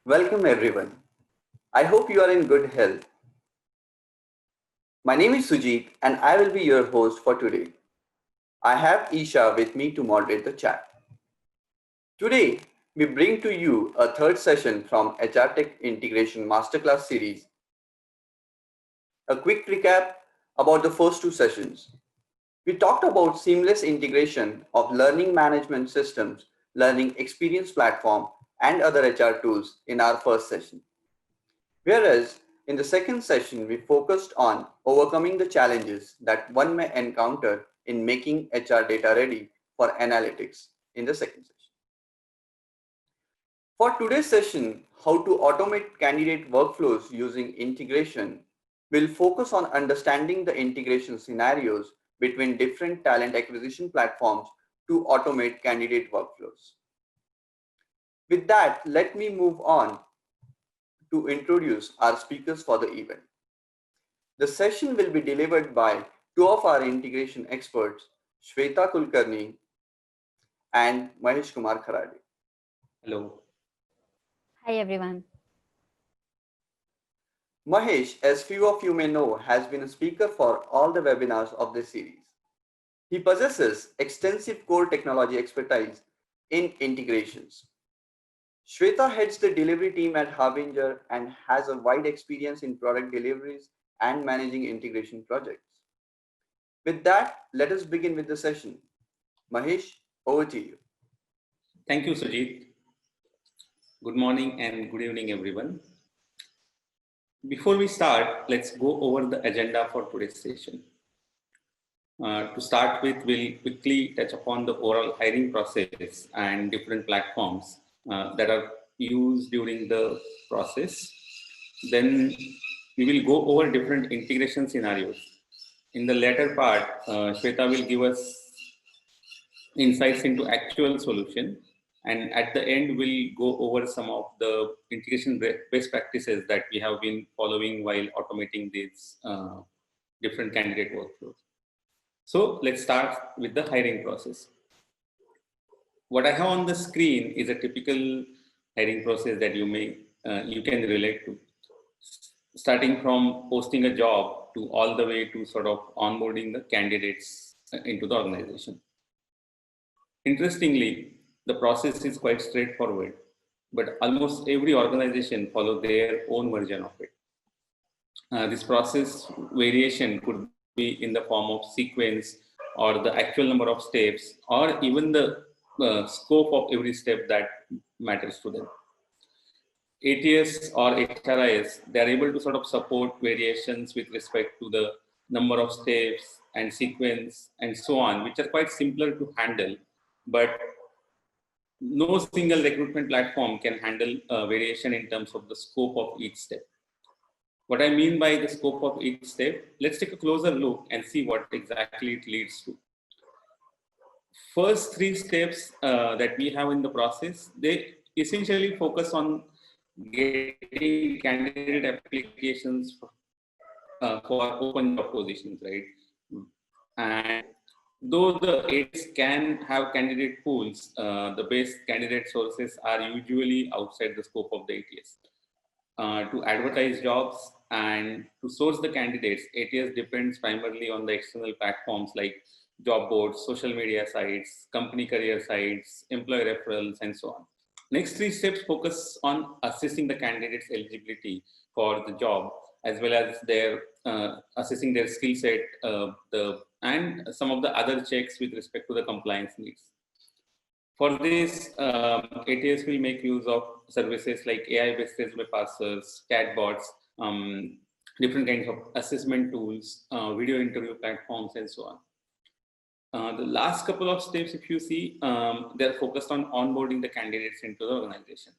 Welcome everyone. I hope you are in good health. My name is Sujit and I will be your host for today. I have Isha with me to moderate the chat. Today, we bring to you a third session from HR Tech Integration Masterclass series. A quick recap about the first two sessions. We talked about seamless integration of learning management systems, learning experience platform, and other HR tools in our first session. Whereas in the second session, we focused on overcoming the challenges that one may encounter in making HR data ready for analytics in the second session. For today's session, how to automate candidate workflows using integration, we'll focus on understanding the integration scenarios between different talent acquisition platforms to automate candidate workflows. With that, let me move on to introduce our speakers for the event. The session will be delivered by two of our integration experts, Shweta Kulkarni and Mahesh Kumar Kharade. Hello. Hi everyone. Mahesh, as few of you may know, has been a speaker for all the webinars of this series. He possesses extensive core technology expertise in integrations. Shweta heads the delivery team at Harbinger and has a wide experience in product deliveries and managing integration projects. With that, let us begin with the session. Mahesh, over to you. Thank you, Sujit. Good morning and good evening, everyone. Before we start, let's go over the agenda for today's session. To start with, we'll quickly touch upon the overall hiring process and different platforms that are used during the process. Then we will go over different integration scenarios. In the latter part, Shweta will give us insights into actual solution. And at the end, we'll go over some of the integration best practices that we have been following while automating these different candidate workflows. So let's start with the hiring process. What I have on the screen is a typical hiring process that you can relate to, starting from posting a job to all the way to sort of onboarding the candidates into the organization. Interestingly, the process is quite straightforward, but almost every organization follows their own version of it. This process variation could be in the form of sequence or the actual number of steps or even the scope of every step that matters to them. ATS or HRIS, they are able to sort of support variations with respect to the number of steps and sequence and so on, which are quite simpler to handle, but no single recruitment platform can handle variation in terms of the scope of each step. What I mean by the scope of each step, let's take a closer look and see what exactly it leads to. First three steps that we have in the process, they essentially focus on getting candidate applications for open job positions, right? And though the ATS can have candidate pools, the best candidate sources are usually outside the scope of the ATS. To advertise jobs and to source the candidates, ATS depends primarily on the external platforms like job boards, social media sites, company career sites, employee referrals, and so on. Next three steps focus on assessing the candidate's eligibility for the job, as well as their assessing their skill set and some of the other checks with respect to the compliance needs. For this, ATS will make use of services like AI-based resume parsers, chatbots, different kinds of assessment tools, video interview platforms, and so on. The last couple of steps, if you see, they're focused on onboarding the candidates into the organization.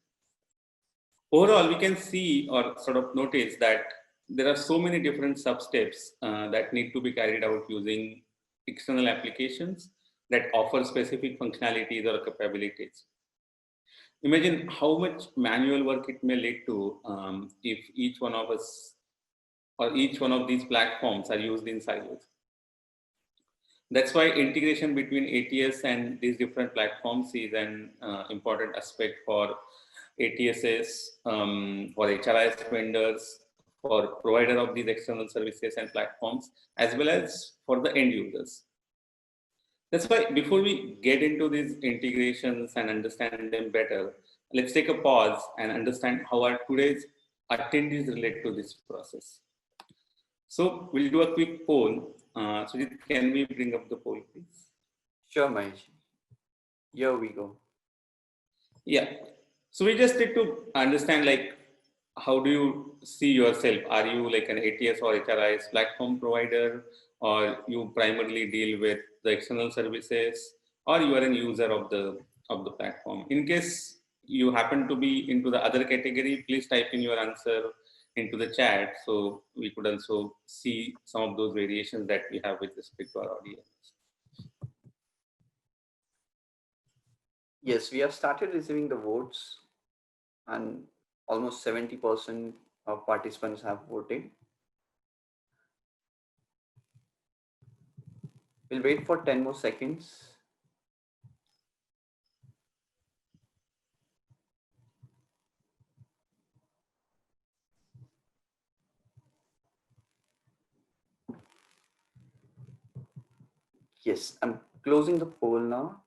Overall, we can see or sort of notice that there are so many different sub-steps that need to be carried out using external applications that offer specific functionalities or capabilities. Imagine how much manual work it may lead to if each one of us or each one of these platforms are used in silos. That's why integration between ATS and these different platforms is an important aspect for ATSs, for HRIS vendors, for provider of these external services and platforms, as well as for the end users. That's why before we get into these integrations and understand them better, let's take a pause and understand how our today's attendees relate to this process. So we'll do a quick poll. Sujit, can we bring up the poll, please? Sure, Mahesh. Here we go. Yeah. So we just need to understand, like, how do you see yourself? Are you like an ATS or HRIS platform provider, or you primarily deal with the external services, or you are a user of the platform? In case you happen to be into the other category, please type in your answer into the chat so we could also see some of those variations that we have with respect to our audience. Yes, we have started receiving the votes, and almost 70% of participants have voted. We'll wait for 10 more seconds. Yes, I'm closing the poll now.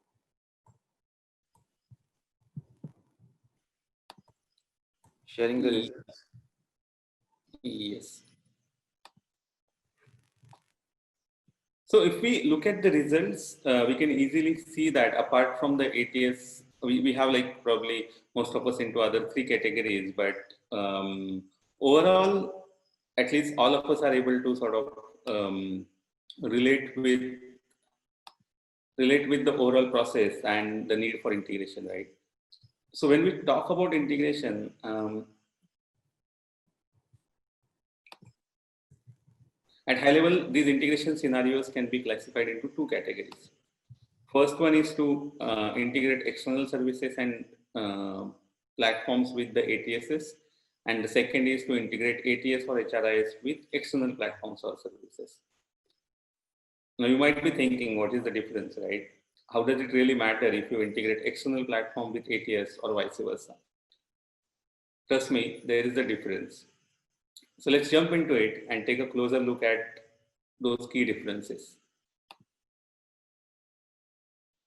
Sharing the results. Yes. So if we look at the results, we can easily see that apart from the ATS, we have like probably most of us into other three categories, but overall, at least all of us are able to sort of relate with the overall process and the need for integration, right? So when we talk about integration, at high level, these integration scenarios can be classified into two categories. First one is to integrate external services and platforms with the ATSs. And the second is to integrate ATS or HRIS with external platforms or services. Now you might be thinking, what is the difference, right? How does it really matter if you integrate external platform with ATS or vice versa? Trust me, there is a difference. So let's jump into it and take a closer look at those key differences.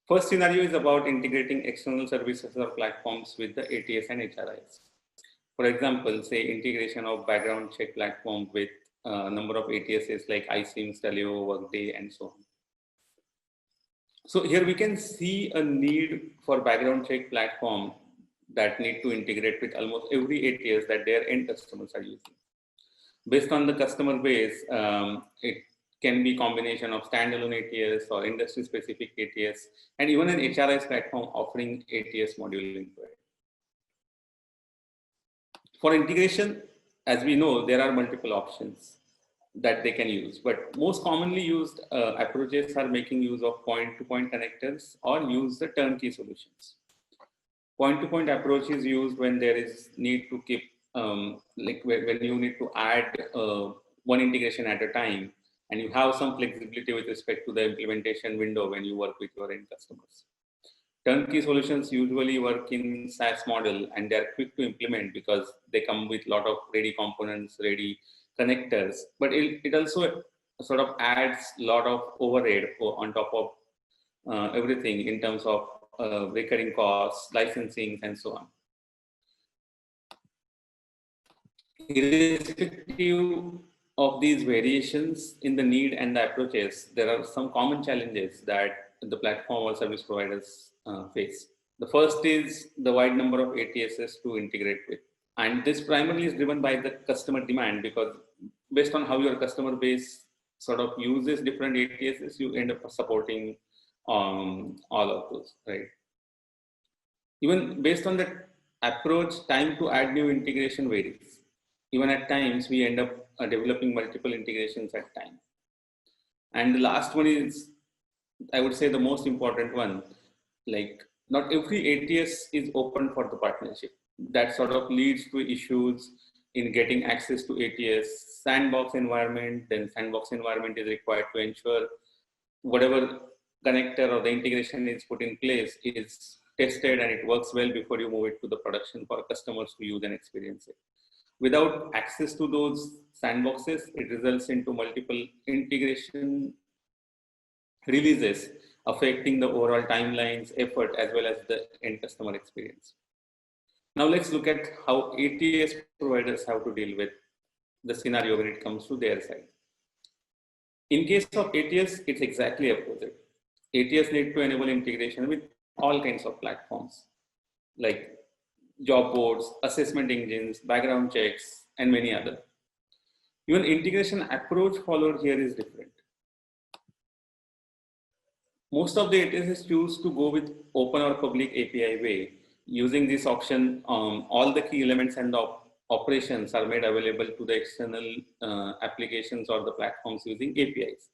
First scenario is about integrating external services or platforms with the ATS and HRIS. For example, say integration of background check platform with a number of ATSs like iSIMS, Taleo, Workday, and so on. So here we can see a need for background check platform that need to integrate with almost every ATS that their end customers are using. Based on the customer base, it can be combination of standalone ATS or industry-specific ATS, and even an HRIS platform offering ATS module into it. For integration, as we know, there are multiple options that they can use, but most commonly used approaches are making use of point-to-point connectors or use the turnkey solutions. Point-to-point approach is used when there is need to keep, like when you need to add one integration at a time, and you have some flexibility with respect to the implementation window when you work with your end customers. Turnkey solutions usually work in SaaS model, and they're quick to implement because they come with a lot of ready components, ready connectors, but it also sort of adds a lot of overhead on top of everything in terms of recurring costs, licensing, and so on. Irrespective of these variations in the need and the approaches, there are some common challenges that the platform or service providers face. The first is the wide number of ATSs to integrate with. And this primarily is driven by the customer demand, because based on how your customer base sort of uses different ATSs, you end up supporting all of those, right? Even based on that approach, time to add new integration varies. Even at times, we end up developing multiple integrations at time. And the last one is, I would say, the most important one. Like, not every ATS is open for the partnership. That sort of leads to issues in getting access to ATS. Sandbox environment, then sandbox environment is required to ensure whatever connector or the integration is put in place is tested and it works well before you move it to the production for customers to use and experience it. Without access to those sandboxes, it results into multiple integration releases, affecting the overall timelines, effort, as well as the end customer experience. Now let's look at how ATS providers have to deal with the scenario when it comes to their side. In case of ATS, it's exactly opposite. ATS need to enable integration with all kinds of platforms like job boards, assessment engines, background checks, and many other. Even integration approach followed here is different. Most of the ATSs choose to go with open or public API way. Using this option, all the key elements and the operations are made available to the external applications or the platforms using APIs.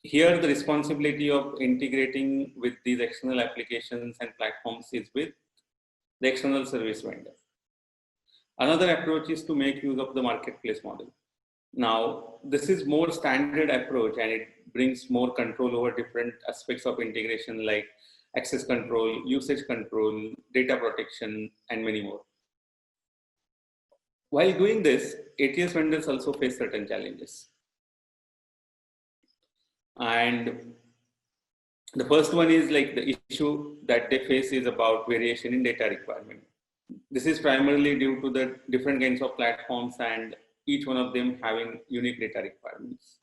Here, the responsibility of integrating with these external applications and platforms is with the external service vendor. Another approach is to make use of the marketplace model. Now, this is more standard approach and it brings more control over different aspects of integration like access control, usage control, data protection, and many more. While doing this, ATS vendors also face certain challenges. And the first one is like the issue that they face is about variation in data requirement. This is primarily due to the different kinds of platforms and each one of them having unique data requirements.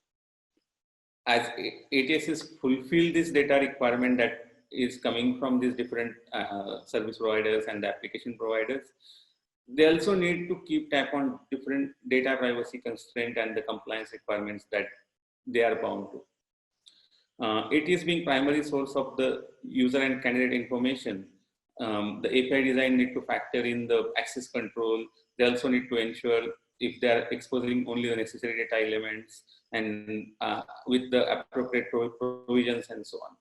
As ATSs fulfill this data requirement that is coming from these different service providers and the application providers, they also need to keep tab on different data privacy constraints and the compliance requirements that they are bound to. ATS being primary source of the user and candidate information, the API design need to factor in the access control. They also need to ensure if they are exposing only the necessary data elements and with the appropriate provisions and so on.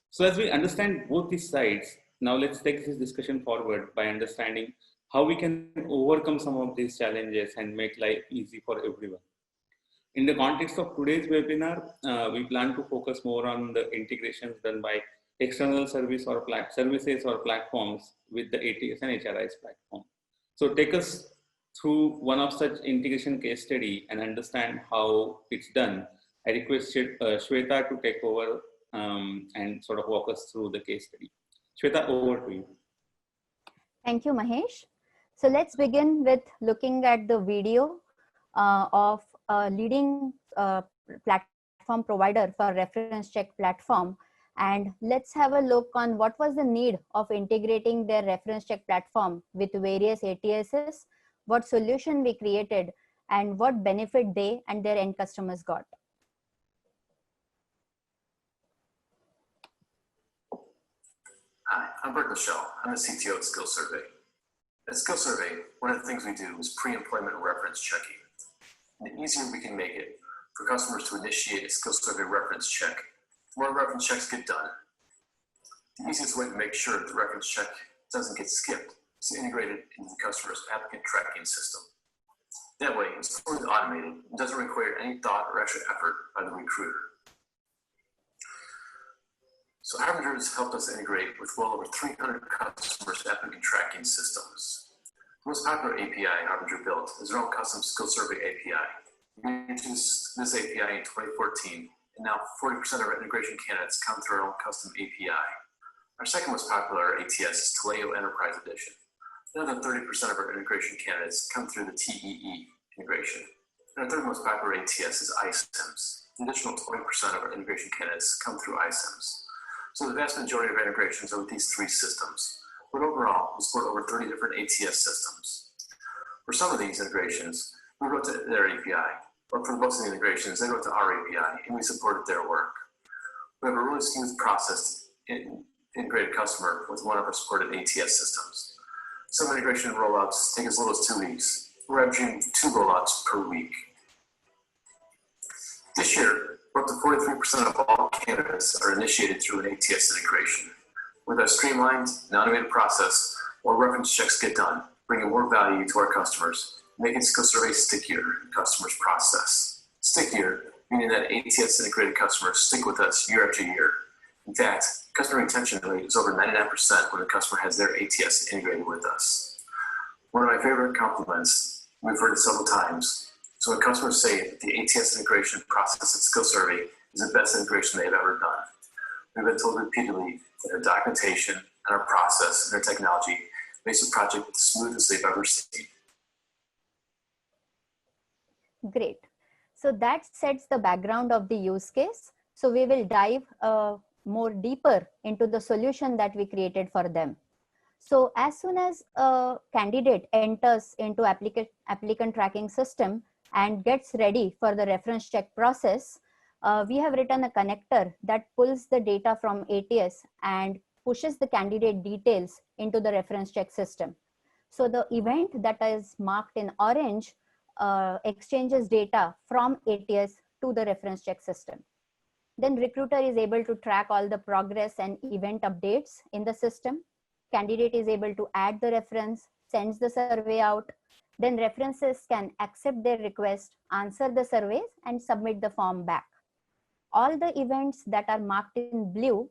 So as we understand both these sides, now let's take this discussion forward by understanding how we can overcome some of these challenges and make life easy for everyone. In the context of today's webinar, we plan to focus more on the integrations done by external services or platforms with the ATS and HRIS platform. So take us through one of such integration case study and understand how it's done. I request Shweta to take over and sort of walk us through the case study. Shweta, over to you. Thank you, Mahesh. So let's begin with looking at the video of a leading platform provider for reference check platform. And let's have a look on what was the need of integrating their reference check platform with various ATSs, what solution we created, and what benefit they and their end customers got. Hi, I'm Bert Michelle. I'm the CTO at Skill Survey. At Skill Survey, one of the things we do is pre-employment reference checking. And the easier we can make it for customers to initiate a Skill Survey reference check, the more reference checks get done. The easiest way to make sure the reference check doesn't get skipped is to integrate it into the customer's applicant tracking system. That way, it's fully automated and doesn't require any thought or extra effort by the recruiter. So Harbinger has helped us integrate with well over 300 customers' applicant tracking systems. The most popular API Harbinger built is their own custom Skill Survey API. We introduced this API in 2014, and now 40% of our integration candidates come through our own custom API. Our second most popular ATS is Taleo Enterprise Edition. Another 30% of our integration candidates come through the TEE integration. And our third most popular ATS is iCIMS. An additional 20% of our integration candidates come through iCIMS. So the vast majority of our integrations are with these three systems, but overall, we support over 30 different ATS systems. For some of these integrations, we wrote to their API, or for most of the integrations, they wrote to our API, and we supported their work. We have a really smooth process to integrate a customer with one of our supported ATS systems. Some integration rollouts take as little as 2 weeks. We're averaging 2 rollouts per week. This year, up to 43% of all candidates are initiated through an ATS integration. With a streamlined and automated process, more reference checks get done, bringing more value to our customers, making Skill Survey stickier in customers' process. Stickier, meaning that ATS integrated customers stick with us year after year. In fact, customer retention rate is over 99% when the customer has their ATS integrated with us. One of my favorite compliments, we've heard it several times, so when customers say that the ATS integration process at SkillSurvey is the best integration they've ever done. We've been told repeatedly that our documentation and our process and our technology makes the project the smoothest they've ever seen. Great. So that sets the background of the use case. So we will dive more deeper into the solution that we created for them. So as soon as a candidate enters into applicant tracking system and gets ready for the reference check process, we have written a connector that pulls the data from ATS and pushes the candidate details into the reference check system. So the event that is marked in orange exchanges data from ATS to the reference check system. Then recruiter is able to track all the progress and event updates in the system. Candidate is able to add the reference, sends the survey out. Then references can accept their request, answer the surveys, and submit the form back. All the events that are marked in blue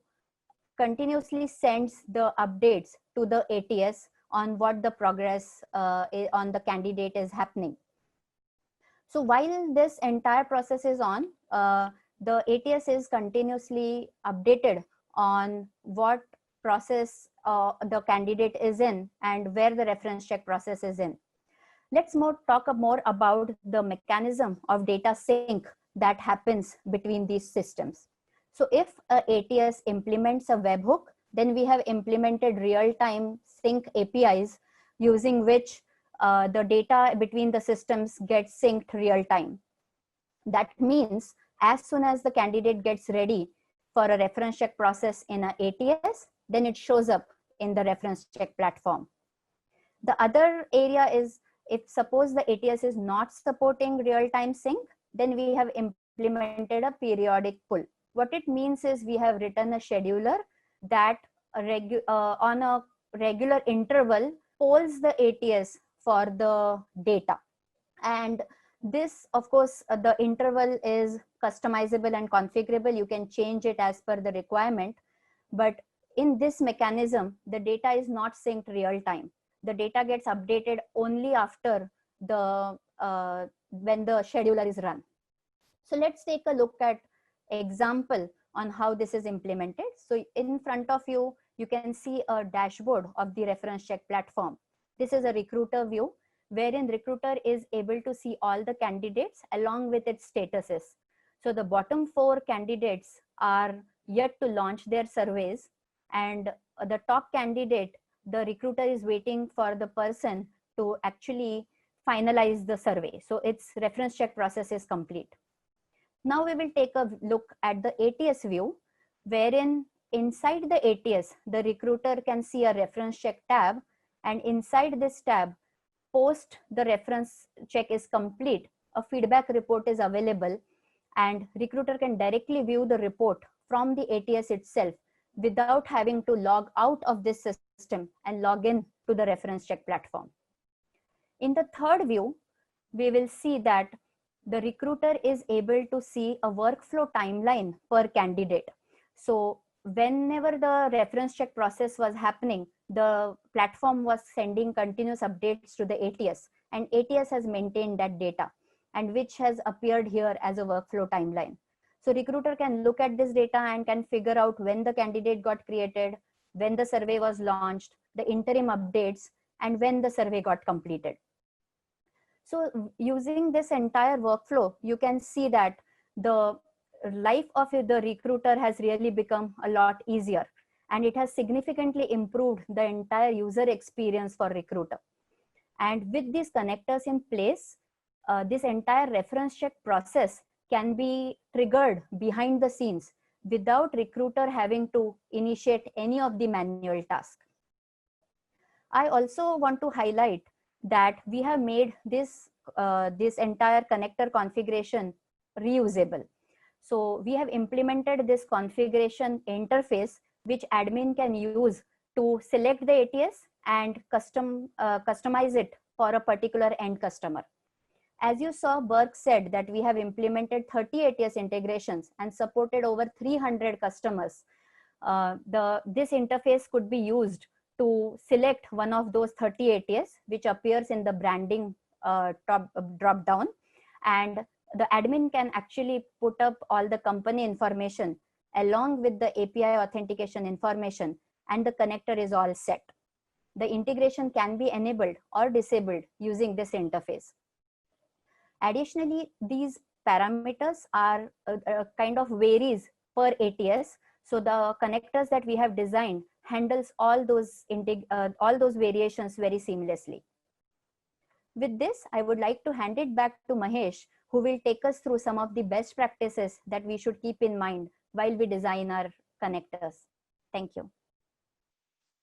continuously sends the updates to the ATS on what the progress on the candidate is happening. So while this entire process is on, the ATS is continuously updated on what process the candidate is in and where the reference check process is in. Let's talk more about the mechanism of data sync that happens between these systems. So if a ATS implements a webhook, then we have implemented real-time sync APIs using which the data between the systems gets synced real time. That means as soon as the candidate gets ready for a reference check process in an ATS, then it shows up in the reference check platform. The other area is if suppose the ATS is not supporting real-time sync, then we have implemented a periodic pull. What it means is we have written a scheduler that on a regular interval polls the ATS for the data. And this, of course, the interval is customizable and configurable. You can change it as per the requirement. But in this mechanism, the data is not synced real time. The data gets updated only after the when the scheduler is run. So let's take a look at example on how this is implemented. So in front of you, you can see a dashboard of the reference check platform. This is a recruiter view wherein recruiter is able to see all the candidates along with its statuses. So the bottom 4 candidates are yet to launch their surveys, and the top candidate, the recruiter is waiting for the person to actually finalize the survey. So its reference check process is complete. Now we will take a look at the ATS view, wherein inside the ATS, the recruiter can see a reference check tab, and inside this tab, post the reference check is complete, a feedback report is available, and recruiter can directly view the report from the ATS itself without having to log out of this system and log in to the reference check platform. In the third view, we will see that the recruiter is able to see a workflow timeline per candidate. So whenever the reference check process was happening, the platform was sending continuous updates to the ATS, and ATS has maintained that data, and which has appeared here as a workflow timeline. So recruiter can look at this data and can figure out when the candidate got created, when the survey was launched, the interim updates, and when the survey got completed. So using this entire workflow, you can see that the life of the recruiter has really become a lot easier, and it has significantly improved the entire user experience for recruiter. And with these connectors in place, this entire reference check process can be triggered behind the scenes without recruiter having to initiate any of the manual tasks. I also want to highlight that we have made this entire connector configuration reusable. So we have implemented this configuration interface which admin can use to select the ATS and customize it for a particular end customer. As you saw, Burke said that we have implemented 30 ATS integrations and supported over 300 customers. this interface could be used to select one of those 30 ATS, which appears in the branding drop down, and the admin can actually put up all the company information along with the API authentication information, and the connector is all set. The integration can be enabled or disabled using this interface. Additionally, these parameters are kind of varies per ATS. So the connectors that we have designed handles all those variations very seamlessly. With this, I would like to hand it back to Mahesh, who will take us through some of the best practices that we should keep in mind while we design our connectors. Thank you.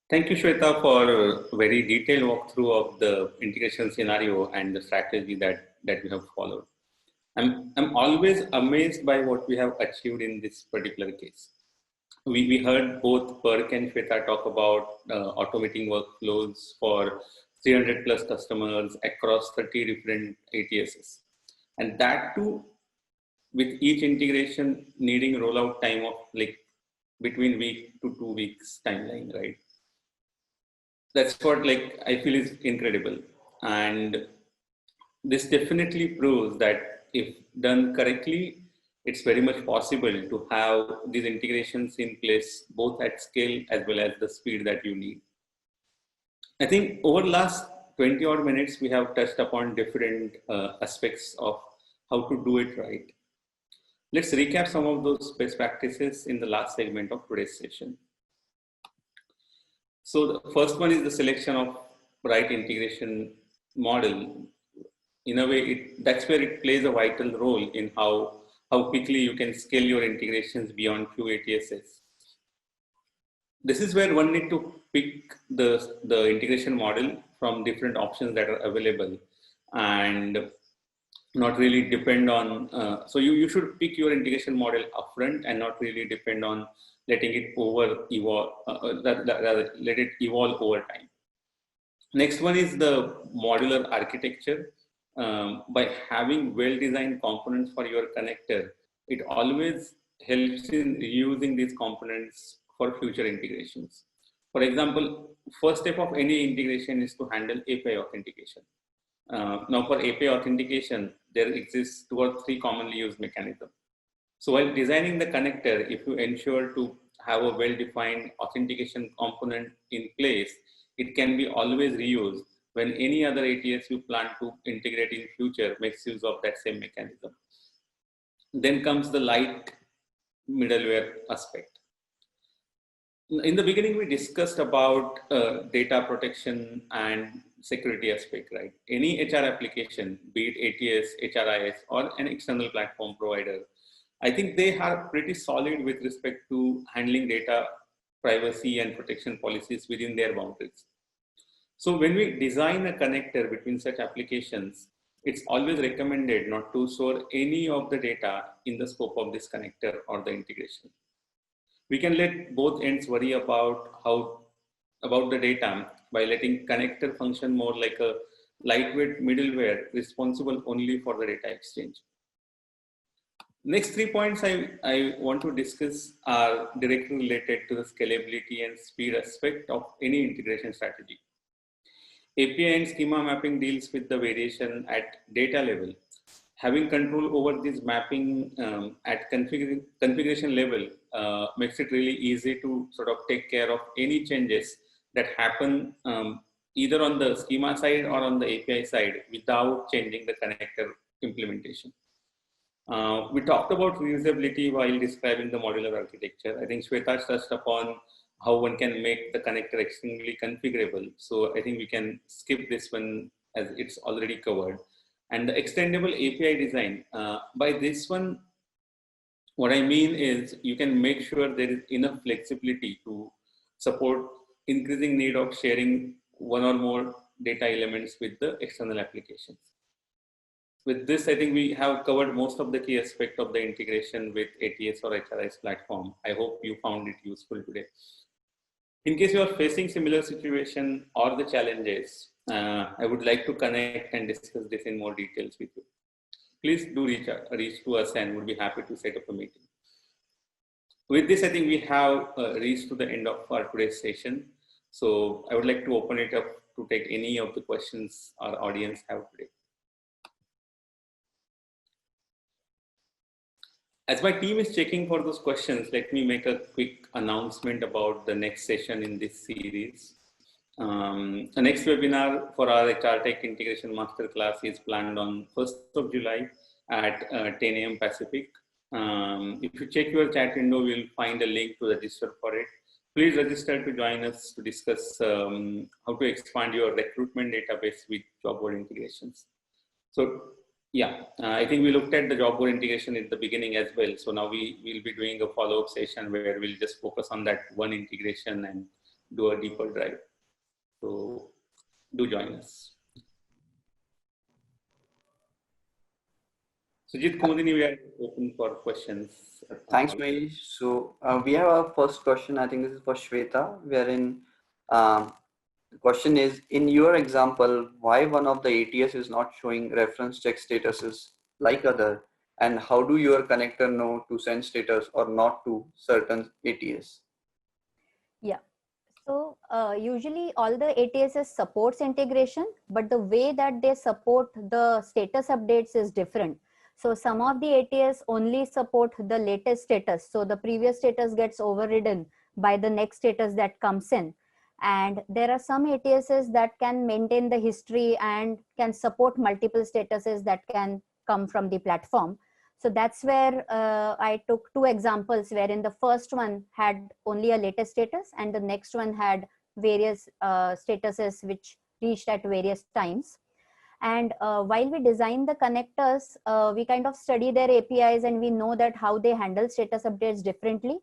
Thank you, Shweta, for a very detailed walkthrough of the integration scenario and the strategy that we have followed. I'm always amazed by what we have achieved in this particular case. We heard both Perk and Shweta talk about automating workflows for 300 plus customers across 30 different ATSs. And that too, with each integration needing rollout time of like between week to 2 weeks timeline, right? That's what like I feel is incredible. And this definitely proves that if done correctly, it's very much possible to have these integrations in place, both at scale as well as the speed that you need. I think over the last 20 odd minutes, we have touched upon different aspects of how to do it right. Let's recap some of those best practices in the last segment of today's session. So the first one is the selection of right integration model. In a way, that's where it plays a vital role in how quickly you can scale your integrations beyond few ATSs. This is where one need to pick the integration model from different options that are available and not really depend on, so you should pick your integration model upfront and not really depend on letting it let it evolve over time. Next one is the modular architecture. By having well-designed components for your connector, it always helps in reusing these components for future integrations. For example, first step of any integration is to handle API authentication. Now for API authentication, there exists 2 or 3 commonly used mechanisms. So while designing the connector, if you ensure to have a well-defined authentication component in place, it can be always reused when any other ATS you plan to integrate in future makes use of that same mechanism. Then comes the light middleware aspect. In the beginning, we discussed about data protection and security aspect, right? Any HR application, be it ATS, HRIS, or an external platform provider, I think they are pretty solid with respect to handling data privacy and protection policies within their boundaries. So when we design a connector between such applications, it's always recommended not to store any of the data in the scope of this connector or the integration. We can let both ends worry about the data by letting connector function more like a lightweight middleware responsible only for the data exchange. Next 3 points I want to discuss are directly related to the scalability and speed aspect of any integration strategy. API and schema mapping deals with the variation at data level. Having control over this mapping at configuration level makes it really easy to sort of take care of any changes that happen either on the schema side or on the API side without changing the connector implementation. We talked about reusability while describing the modular architecture. I think Shweta touched upon how one can make the connector extremely configurable. So I think we can skip this one as it's already covered. And the extendable API design, by this one, what I mean is you can make sure there is enough flexibility to support increasing need of sharing 1 or more data elements with the external applications. With this, I think we have covered most of the key aspects of the integration with ATS or HRIS platform. I hope you found it useful today. In case you are facing similar situation or the challenges, I would like to connect and discuss this in more details with you. Please do reach to us and we'll be happy to set up a meeting. with this, I think we have reached to the end of our today's session. So I would like to open it up to take any of the questions our audience have today. As my team is checking for those questions, let me make a quick announcement about the next session in this series. The next webinar for our HR Tech Integration Masterclass is planned on 1st of July at 10 a.m. Pacific. If you check your chat window, you'll find a link to register for it. Please register to join us to discuss how to expand your recruitment database with job board integrations. So yeah, I think we looked at the job board integration at the beginning as well. So now we will be doing a follow-up session where we'll just focus on that one integration and do a deeper dive. So do join us. Sujit, Kumudini, we are open for questions. Thanks, Mahesh. So we have our first question. I think this is for Shweta, wherein the question is, in your example, why one of the ATS is not showing reference check statuses like other, and how do your connector know to send status or not to certain ATS? Yeah. So usually all the ATSs supports integration, but the way that they support the status updates is different. So some of the ATS only support the latest status. So the previous status gets overridden by the next status that comes in. And there are some ATSs that can maintain the history and can support multiple statuses that can come from the platform. So that's where I took two examples wherein the first one had only a latest status and the next one had various statuses which reached at various times. And while we design the connectors, we kind of study their APIs and we know that how they handle status updates differently.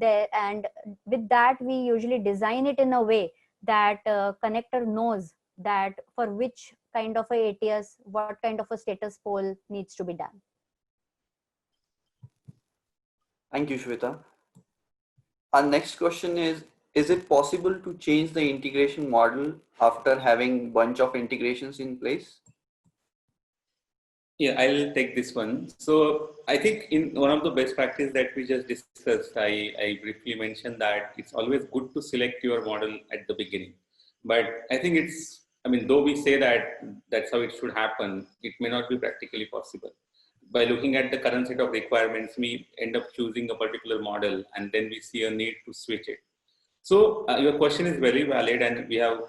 And with that, we usually design it in a way that connector knows that for which kind of a ATS, what kind of a status poll needs to be done. Thank you, Shweta. Our next question is it possible to change the integration model after having bunch of integrations in place? Yeah, I'll take this one. So I think in one of the best practice that we just discussed, I briefly mentioned that it's always good to select your model at the beginning. But I think it's, I mean, though we say that that's how it should happen, it may not be practically possible. By looking at the current set of requirements, we end up choosing a particular model and then we see a need to switch it. So your question is very valid and we have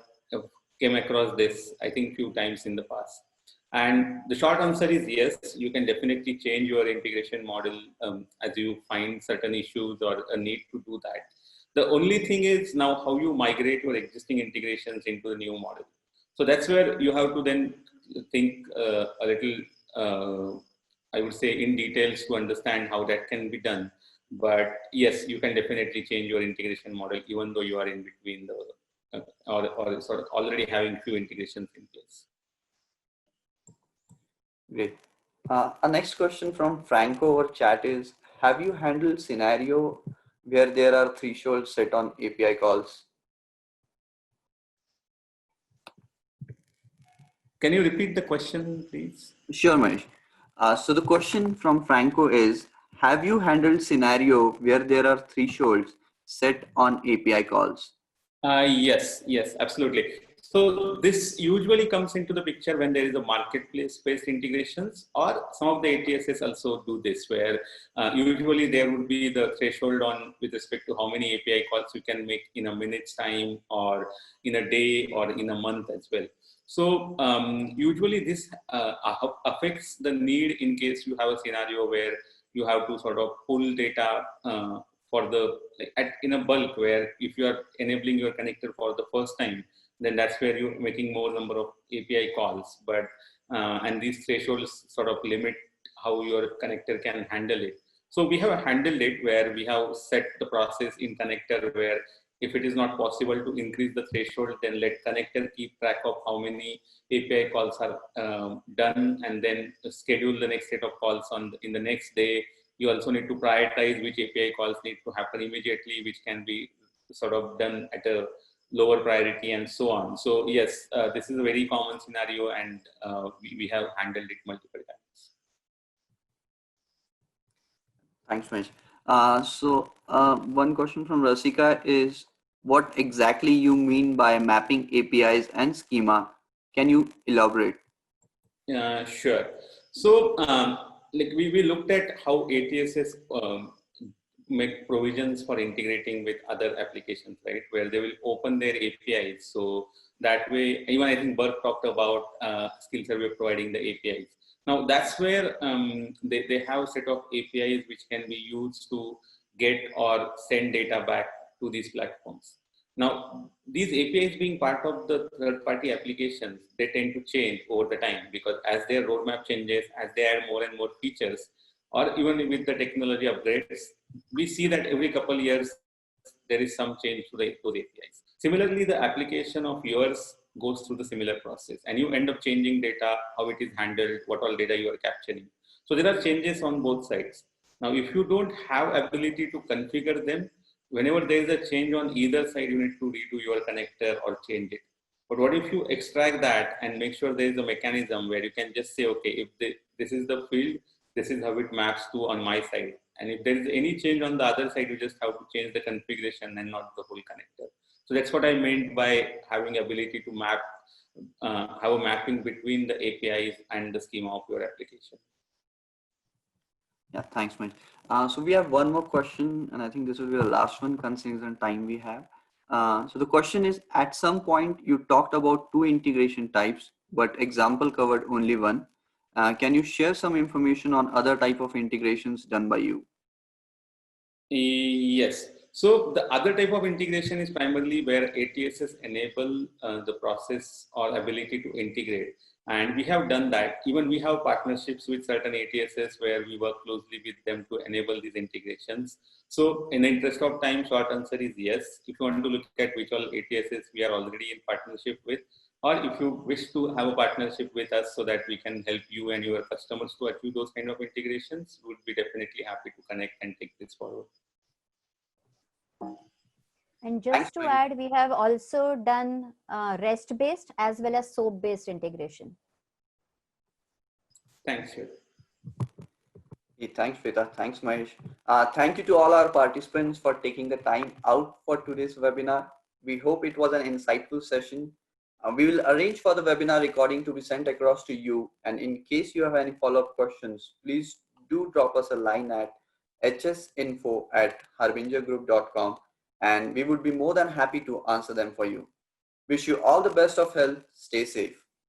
came across this, I think, few times in the past. And the short answer is yes, you can definitely change your integration model as you find certain issues or a need to do that. The only thing is now how you migrate your existing integrations into the new model. So that's where you have to then think a little, I would say, in details to understand how that can be done. But yes, you can definitely change your integration model even though you are in between the, or sort of already having few integrations in place. Great. Our next question from Franco over chat is, have you handled scenario where there are thresholds set on API calls? Can you repeat the question, please? Sure, Manish. So the question from Franco is, have you handled scenario where there are thresholds set on API calls? Yes, absolutely. So this usually comes into the picture when there is a marketplace-based integrations, or some of the ATSs also do this, where usually there would be the threshold on with respect to how many API calls you can make in a minute's time, or in a day, or in a month as well. So usually this affects the need in case you have a scenario where you have to sort of pull data for the in a bulk, where if you are enabling your connector for the first time, then that's where you're making more number of API calls. But and these thresholds sort of limit how your connector can handle it. So we have handled it where we have set the process in connector where if it is not possible to increase the threshold, then let connector keep track of how many API calls are done, and then schedule the next set of calls in the next day. You also need to prioritize which API calls need to happen immediately, which can be sort of done at a lower priority, and so on. So yes, this is a very common scenario, and we have handled it multiple times. Thanks, Manish. One question from Rasika is, what exactly you mean by mapping APIs and schema? Can you elaborate? Sure. So, like we looked at how ATSs make provisions for integrating with other applications, right? Where they will open their APIs. So that way, even I think Burke talked about Skill Survey providing the APIs. Now that's where they have a set of APIs which can be used to get or send data back to these platforms. Now, these APIs being part of the third-party applications, they tend to change over the time because as their roadmap changes, as they add more and more features, or even with the technology upgrades, we see that every couple of years there is some change to those APIs. Similarly, the application of yours goes through the similar process, and you end up changing data, how it is handled, what all data you are capturing. So there are changes on both sides. Now, if you don't have ability to configure them, whenever there is a change on either side, you need to redo your connector or change it. But what if you extract that and make sure there is a mechanism where you can just say, okay, if this is the field, this is how it maps to on my side. And if there is any change on the other side, you just have to change the configuration and not the whole connector. So that's what I meant by having ability to map, have a mapping between the APIs and the schema of your application. Yeah, thanks, Mike. So we have one more question, and I think this will be the last one considering the time we have. So the question is, at some point you talked about two integration types, but example covered only one. Can you share some information on other type of integrations done by you? Yes. So the other type of integration is primarily where ATSs enable the process or ability to integrate. And we have done that. Even we have partnerships with certain ATSs where we work closely with them to enable these integrations. So in the interest of time, short answer is yes. If you want to look at which all ATSs we are already in partnership with, or if you wish to have a partnership with us so that we can help you and your customers to achieve those kind of integrations, we would be definitely happy to connect and take this forward. And just to add, we have also done REST-based as well as SOAP-based integration. Thanks, Shweta. Thanks, Shweta. Thanks, Mahesh. Thank you to all our participants for taking the time out for today's webinar. We hope it was an insightful session. We will arrange for the webinar recording to be sent across to you. And in case you have any follow-up questions, please do drop us a line at hsinfo@harbingergroup.com, and we would be more than happy to answer them for you. Wish you all the best of health. Stay safe.